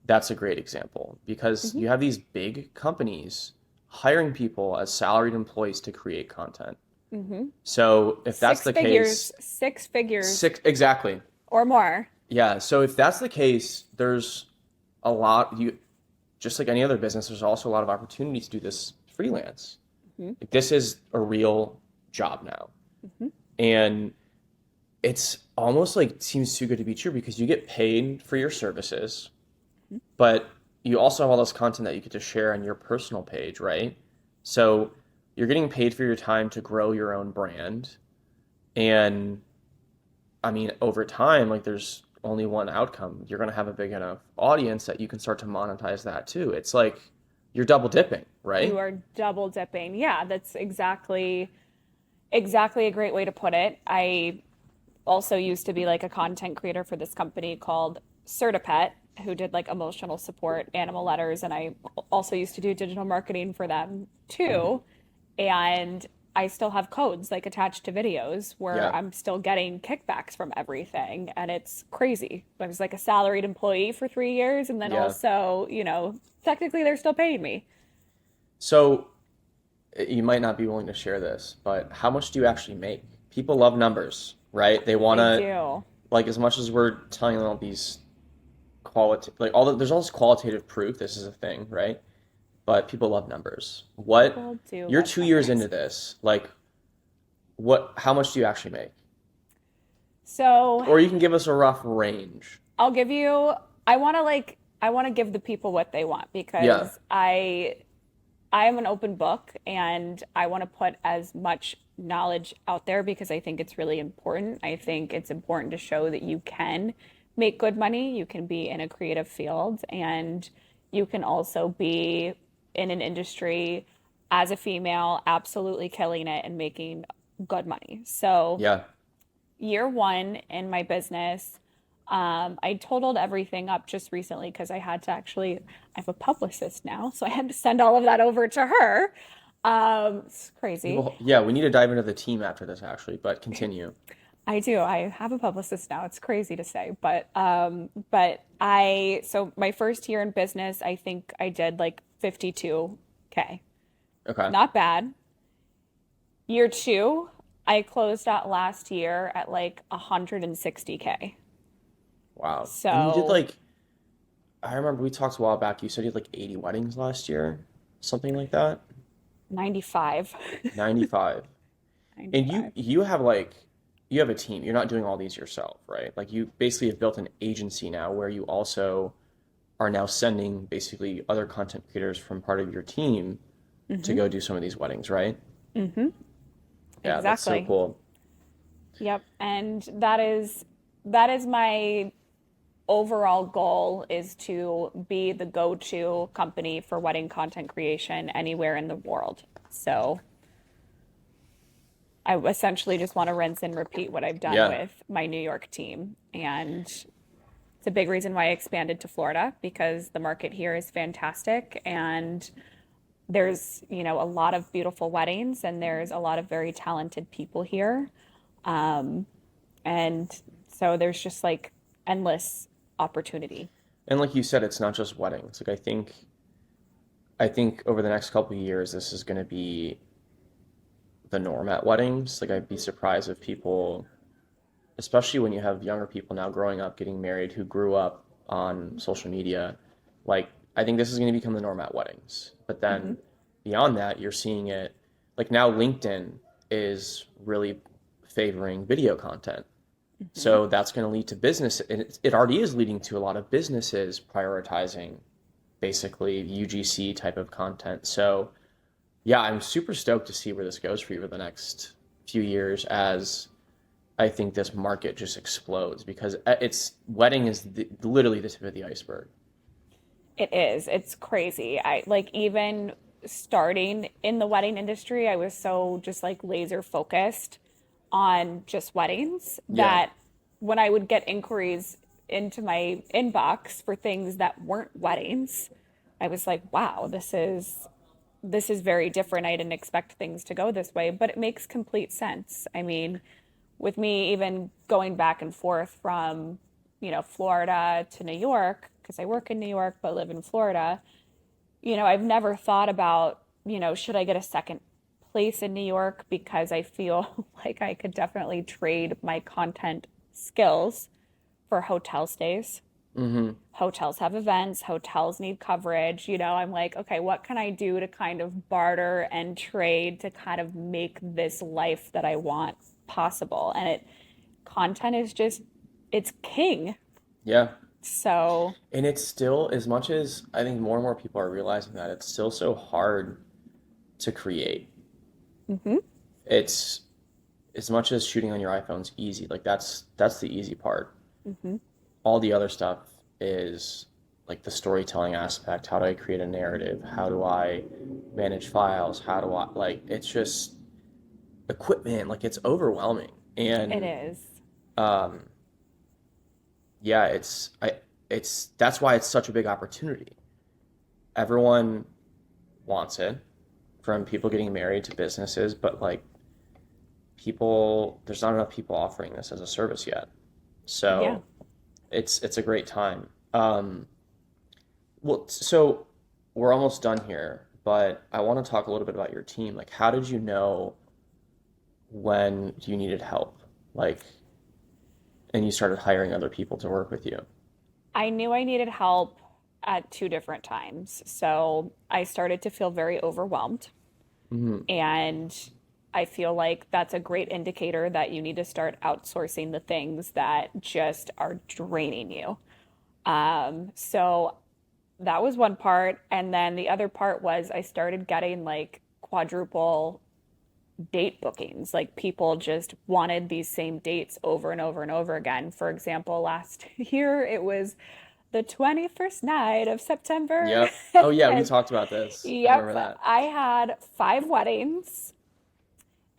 that's a great example because Hmm. you have these big companies hiring people as salaried employees to create content. Hmm. So if that's Six the figures, case, six figures six exactly. or more. Yeah, so if that's the case, there's a lot you just like any other business, there's also a lot of opportunity to do this freelance. Hmm. Like this is a real job now. Hmm. And it's almost like seems too good to be true because you get paid for your services, but you also have all this content that you get to share on your personal page, right? So you're getting paid for your time to grow your own brand. And I mean, over time, like there's only one outcome. You're going to have a big enough audience that you can start to monetize that too. It's like you're double dipping, You right? are double dipping. Yeah, that's exactly a great way to put it. I also used to be like a content creator for this company called Certipet, who did like emotional support animal letters, and I also used to do digital marketing for them too. And I still have codes like attached to videos where Yeah. I'm still getting kickbacks from everything. And it's crazy. I was like a salaried employee for 3 years. And then Yeah. also, technically they're still paying me. So you might not be willing to share this, but how much do you actually make? People love numbers, right? They want They to, do. like, as much as we're telling them all these like there's all this qualitative proof this is a thing, right? But people love numbers. People do You're love 2 years into numbers. this, like, how much do you actually make? So Or you can give us a rough range. I'll give you, I want to give the people what they want Yeah. because I am an open book and I want to put as much knowledge out there because I think it's really important. I think it's important to show that you can make good money, you can be in a creative field, and you can also be in an industry as a female, absolutely killing it and making good money. So, Yeah. year one in my business, I totaled everything up just recently because I had to actually, I have a publicist now, so I had to send all of that over to her. It's crazy. Yeah, we need to dive into the team after this actually, but continue. I do. I have a publicist now. It's crazy to say, so my first year in business, I think I did like 52K. Okay. Not bad. Year two, I closed out last year at like 160K. Wow. And you did So like I remember we talked a while back, you said you had like 80 weddings last year, something like that. 95. 95. And you 95. you have like you have a team. You're not doing all these yourself, right? Like you basically have built an agency now where you also are now sending basically other content creators from part of your team to Mm-hmm. go do some of these weddings, right? Mm-hmm. Yeah, that's so Exactly. cool. Yep. And that is my overall goal is to be the go-to company for wedding content creation anywhere in the world. So I essentially just want to rinse and repeat what I've done Yeah. with my New York team. And it's a big reason why I expanded to Florida because the market here is fantastic and there's, a lot of beautiful weddings and there's a lot of very talented people here. And so there's just like endless opportunity. And like you said, it's not just weddings. Like I think over the next couple of years this is going to be the norm at weddings. Like I'd be surprised if people, especially when you have younger people now growing up, getting married who grew up on social media, like I think this is going to become the norm at weddings. But Hmm. then beyond that, you're seeing it like now LinkedIn is really favoring video content. Hmm. So that's going to lead to business, and it already is leading to a lot of businesses prioritizing basically UGC type of content. So yeah, I'm super stoked to see where this goes for you over the next few years as I think this market just explodes because it's wedding is literally the tip of the iceberg. It is. It's crazy. I like even starting in the wedding industry, I was so just like laser focused on just weddings Yeah. that when I would get inquiries into my inbox for things that weren't weddings, I was like, wow, this is very different. I didn't expect things to go this way, but it makes complete sense. I mean, with me even going back and forth from, Florida to New York, because I work in New York but live in Florida, I've never thought about, should I get a second place in New York because I feel like I could definitely trade my content skills for hotel stays. Mm-hmm. Hotels have events, hotels need coverage. I'm like, okay, what can I do to kind of barter and trade to kind of make this life that I want possible? And content is just, it's king. Yeah. So, And it's still, as much as I think more and more people are realizing that, it's still so hard to create. mhm, It's as much as shooting on your iPhone's easy, like that's the easy part. mhm. All the other stuff is like the storytelling aspect. How do I create a narrative? How do I manage files? How do I like it's just equipment, like it's overwhelming. It And is. um yeah, it's that's why it's such a big opportunity. Everyone wants it from people getting married to businesses, but like people, there's not enough people offering this as a service yet. Yeah. So it's a great time. So we're almost done here, but I want to talk a little bit about your team. Like, how did you know when you needed help? Like, and you started hiring other people to work with you. I knew I needed help at two different times. So I started to feel very overwhelmed. Hmm. And I feel like that's a great indicator that you need to start outsourcing the things that just are draining you. So that was one part. And then the other part was I started getting like quadruple date bookings. Like people just wanted these same dates over and over and over again. For example, last year it was the 21st night of September. Yep. Oh yeah, we And talked about this. I remember yep, that. I had five weddings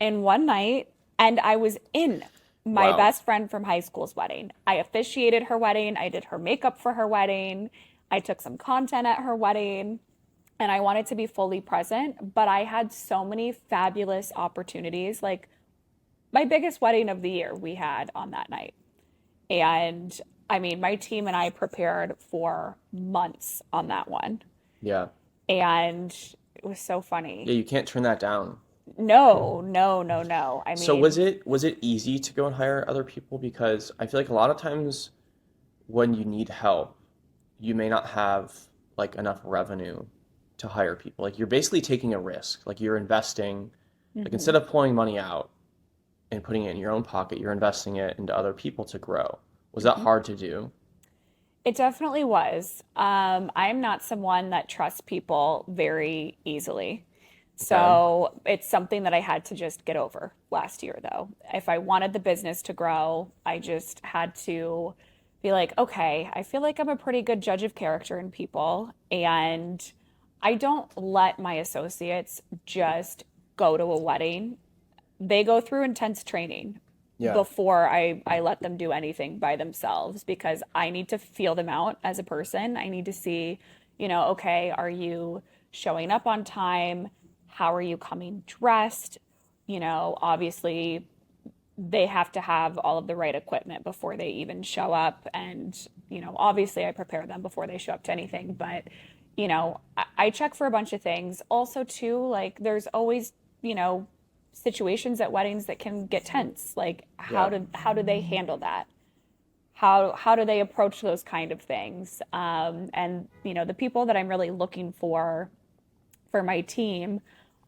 in one night, and I was in my Wow. best friend from high school's wedding. I officiated her wedding, I did her makeup for her wedding, I took some content at her wedding, and I wanted to be fully present, but I had so many fabulous opportunities. Like my biggest wedding of the year we had on that night. And I mean, my team and I prepared for months on that one. Yeah. And it was so Yeah, funny. you can't turn that down. No, no, no, no. I So mean, was it easy to go and hire other people? Because I feel like a lot of times when you need help, you may not have like enough revenue to hire people. Like you're basically taking a risk. Like you're investing, like instead mhm, of pulling money out and putting it in your own pocket, you're investing it into other people to grow. Was that mhm. hard to do? It definitely was. I'm not someone that trusts people very easily. Okay. So it's something that I had to just get over last year, though. If I wanted the business to grow, I just had to be like, okay, I feel like I'm a pretty good judge of character in people. And I don't let my associates just go to a wedding. They go through intense training Yeah. before I let them do anything by themselves because I need to feel them out as a person. I need to see, okay, are you showing up on time? How are you coming dressed? Obviously they have to have all of the right equipment before they even show up. And, obviously I prepare them before they show up to anything, but I check for a bunch of things. Also, too, like there's always, you know, situations at weddings that can get tense. Like Yeah. how do they handle that? How do they approach those kind of things? And the people that I'm really looking for my team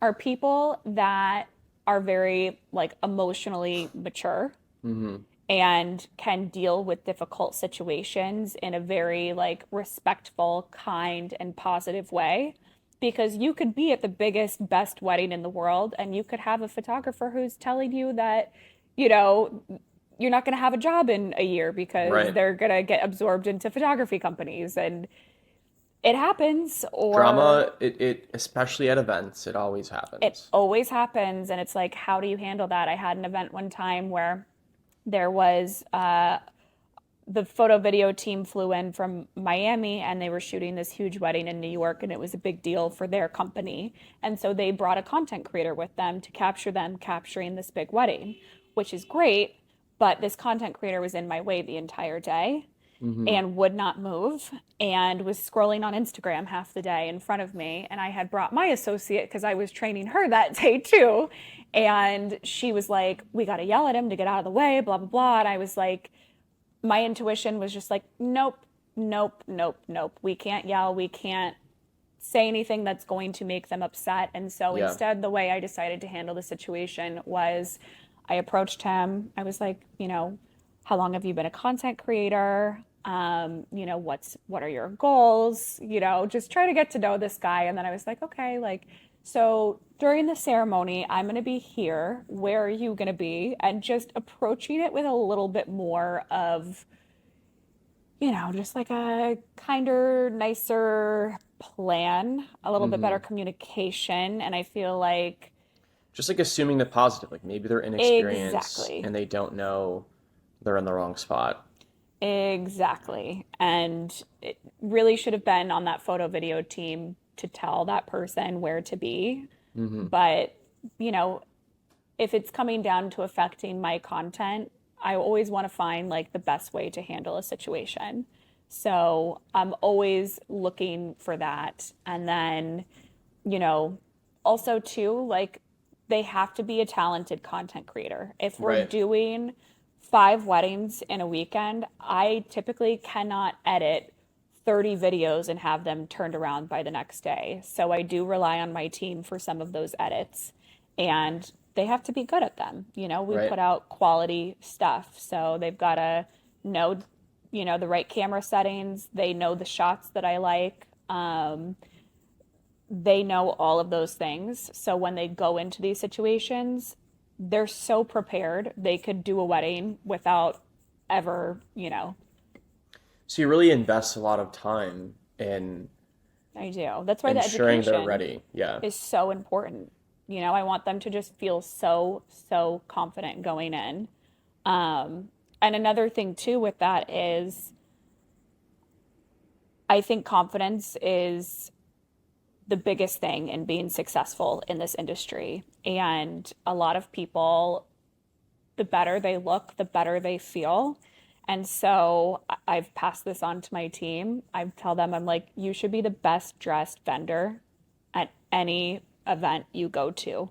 are people that are very like emotionally mature Hmm. and can deal with difficult situations in a very like respectful, kind, and positive way. Because you could be at the biggest, best wedding in the world, and you could have a photographer who's telling you that, you know, you're not going to have a job in a year because Right. they're going to get absorbed into photography companies. And it happens, or Drama, it especially at events, it always it happens. always happens. And it's like, how do you handle that? I had an event one time where there was the photo video team flew in from Miami and they were shooting this huge wedding in New York and it was a big deal for their company. And so they brought a content creator with them to capture them capturing this big wedding, which is great. But this content creator was in my way the entire day Hmm. and would not move and was scrolling on Instagram half the day in front of me. And I had brought my associate because I was training her that day too. And she was like, we got to yell at him to get out of the way, blah, blah, blah. And I was like, my intuition was just like, nope, nope, nope, nope. We can't yell. We can't say anything that's going to make them upset. And so Yeah. instead, the way I decided to handle the situation was I approached him. I was like, how long have you been a content creator? What are your goals? Just try to get to know this guy. And then I was like, okay, like, so during the ceremony, I'm going to be here. Where are you going to be? And just approaching it with a little bit more of, just like a kinder, nicer plan, a little bit better Hmm. communication. And I feel like Just like assuming the positive, like maybe they're inexperienced exactly, and they don't know they're in the wrong spot. exactly. And it really should have been on that photo video team to tell that person where to be. Mm-hmm. But, you know, if it's coming down to affecting my content, I always want to find like the best way to handle a situation. So I'm always looking for that. And then, you know, also too, like they have to be a talented content creator. If we're Right. doing 5 weddings in a weekend, I typically cannot edit 30 videos and have them turned around by the next day. So I do rely on my team for some of those edits. And they have to be good at them. You know, we Right. put out quality stuff. So they've got to know, the right camera settings. They know the shots that I like. They know all of those things. So when they go into these situations, they're so prepared. They could do a wedding without ever, So you really invest a lot of time in I do. That's why the ensuring they're education ready. Yeah. is so important. I want them to just feel so, so confident going in. And another thing too with that is I think confidence is the biggest thing in being successful in this industry. And a lot of people, the better they look, the better they feel. And so I've passed this on to my team. I tell them, I'm like, you should be the best dressed vendor at any event you go to.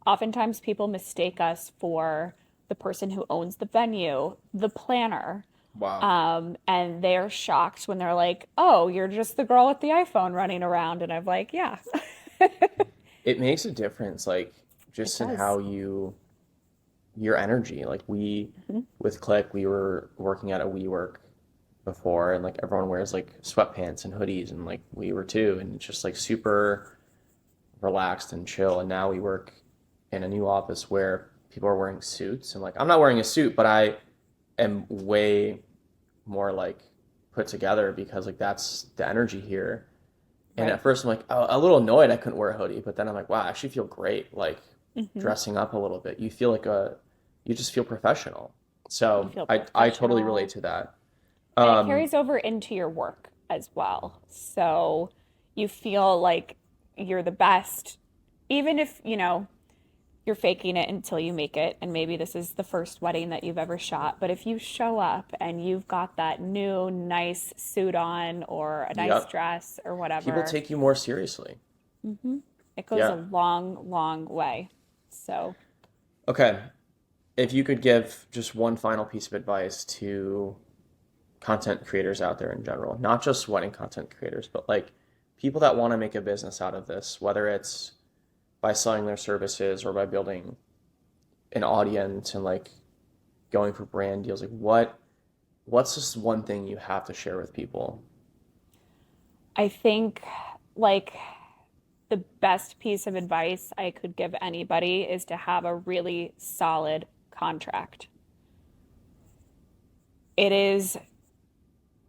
Oftentimes, people mistake us for the person who owns the venue, the planner, Wow. and they're shocked when they're like, "Oh, you're just the girl with the iPhone running around." And I'm like, "Yeah, It makes a difference, like it just in does." how your energy. Like we Mhm. with Click, we were working at a WeWork before, and like everyone wears like sweatpants and hoodies, and like we were too, and it's just like super relaxed and chill. And now we work in a new office where people are wearing suits, and like I'm not wearing a suit, but I am way more like put together because like that's the energy here. And at Right. first I'm like a little annoyed I couldn't wear a hoodie, but then I'm like, wow, I actually feel great like Hmm. dressing up a little bit. You feel like you just feel professional. You So feel I totally relate professional, to that. and it Um, carries over into your work as well. So you feel like you're the best, even if, you're faking it until you make it. And maybe this is the first wedding that you've ever shot. But if you show up and you've got that new nice suit on or a nice yep. dress or People whatever, take you more seriously. it goes a Yeah. long, long way. So Okay. If you could give just one final piece of advice to content creators out there in general, not just wedding content creators, but like people that want to make a business out of this, whether it's by selling their services or by building an audience and like going for brand deals, like what's just one thing you have to share with people? I think like the best piece of advice I could give anybody is to have a really solid contract. It is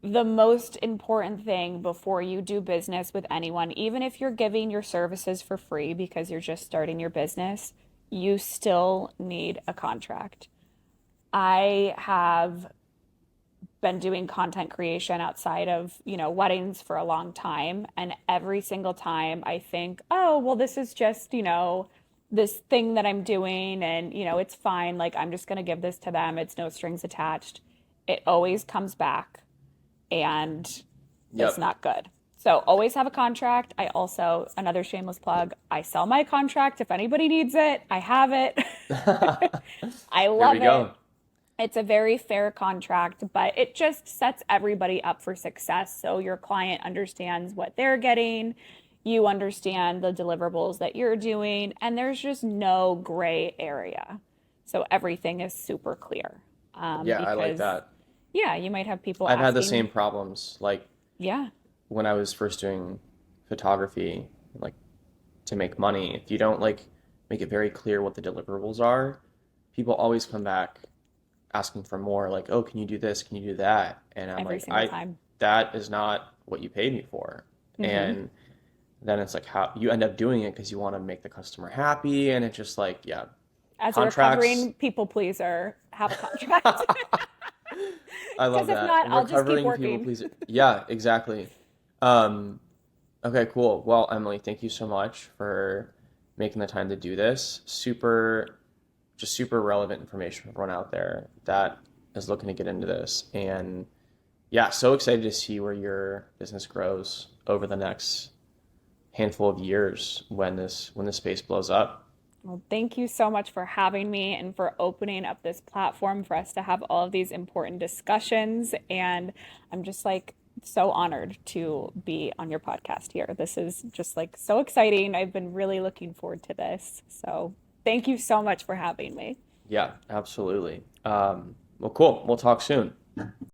the most important thing before you do business with anyone, even if you're giving your services for free because you're just starting your business, you still need a contract. I have been doing content creation outside of, weddings for a long time. And every single time I think, oh, well, this is just, this thing that I'm doing and, it's fine. Like, I'm just going to give this to them. It's no strings attached. It always comes back and it's Yep. not good. So always have a contract. I also, another shameless plug, I sell my contract. If anybody needs it, I have it. I There we love it. go. It's a very fair contract, but it just sets everybody up for success. So your client understands what they're getting, you understand the deliverables that you're doing, and there's just no gray area. So everything is super clear. Yeah, I like Because, that. yeah, you might have people I've had the same asking, problems. Like yeah, when I was first doing photography, like to make money, if you don't like make it very clear what the deliverables are, people always come back asking for more, like, oh, can you do this? Can you do that? And I'm every like, single time. that is not what you paid me for. Hmm. And then it's like how you end up doing it because you want to make the customer happy. And it's just like, yeah, As a contracts. recovering people pleaser, have a contract. I Because love if that. not, I'll just keep Recovering people working. pleaser. Yeah, exactly. Um, okay, cool. Well, Emily, thank you so much for making the time to do this. Super relevant information for everyone out there that is looking to get into this. And yeah, so excited to see where your business grows over the next handful of years when this space blows up. Well, thank you so much for having me and for opening up this platform for us to have all of these important discussions. And I'm just like so honored to be on your podcast here. This is just like so exciting. I've been really looking forward to this. So thank you so much for having me. Yeah, absolutely. Well, cool. We'll talk soon.